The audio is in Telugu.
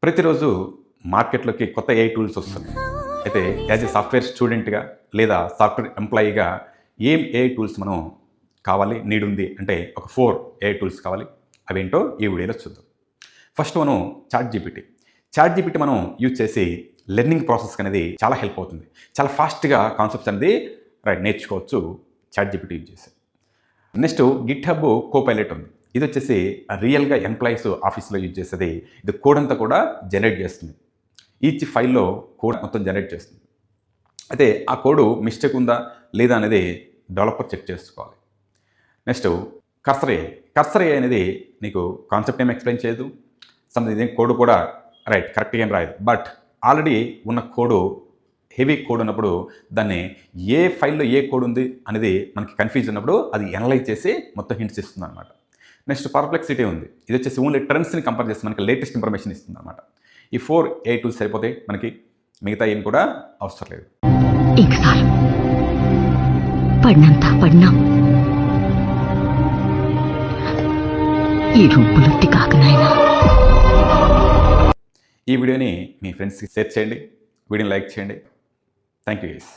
ప్రతిరోజు మార్కెట్లోకి కొత్త ఏఐ టూల్స్ వస్తున్నాయి. అయితే యాజ్ ఏ సాఫ్ట్వేర్ స్టూడెంట్గా లేదా సాఫ్ట్వేర్ ఎంప్లాయీగా ఏం ఏఐ టూల్స్ మనం కావాలి నీడ్ ఉంది అంటే ఒక 4 ఏఐ టూల్స్ కావాలి. అవేంటో ఈ వీడియోలో చూద్దాం. ఫస్ట్ మనం చాట్ జీపీటీ మనం యూజ్ చేసి లెర్నింగ్ ప్రాసెస్ అనేది చాలా హెల్ప్ అవుతుంది. చాలా ఫాస్ట్గా కాన్సెప్ట్స్ అనేది నేర్చుకోవచ్చు చాట్ జీపీటీ యూజ్ చేసి. నెక్స్ట్ గిట్హబ్ కోపైలట్ ఉంది. ఇది వచ్చేసి రియల్గా ఎంప్లాయీస్ ఆఫీస్లో యూజ్ చేసేది. ఇది కోడ్ అంతా కూడా జనరేట్ చేస్తుంది. ఈచ్ ఫైల్లో కోడ్ మొత్తం జనరేట్ చేస్తుంది. అయితే ఆ కోడ్ మిస్టేక్ ఉందా లేదా అనేది డెవలపర్ చెక్ చేసుకోవాలి. నెక్స్ట్ కర్సర్ ఏఐ అనేది నీకు కాన్సెప్ట్ ఏం ఎక్స్ప్లెయిన్ చేయదు. ఇదేం కోడ్ కూడా కరెక్ట్గా ఏం రాయదు. బట్ ఆల్రెడీ ఉన్న కోడు హెవీ కోడ్ ఉన్నప్పుడు దాన్ని ఏ ఫైల్లో ఏ కోడ్ ఉంది అనేది మనకి కన్ఫ్యూజ్ ఉన్నప్పుడు అది ఎనలైజ్ చేసి మొత్తం హింట్స్ ఇస్తుంది అనమాట. నెక్స్ట్ పర్ప్లెక్సిటీ ఉంది. ఇది వచ్చేసి ఓన్లీ ట్రెండ్స్ని కంపేర్ చేసి మనకి లేటెస్ట్ ఇన్ఫర్మేషన్ ఇస్తుంది అనమాట. ఈ 4 ఏఐ టూల్స్ సరిపోతాయి మనకి, మిగతా ఏం కూడా అవసరం లేదు. ఈ వీడియోని మీ ఫ్రెండ్స్కి షేర్ చేయండి, వీడియోని లైక్ చేయండి. Thank you guys.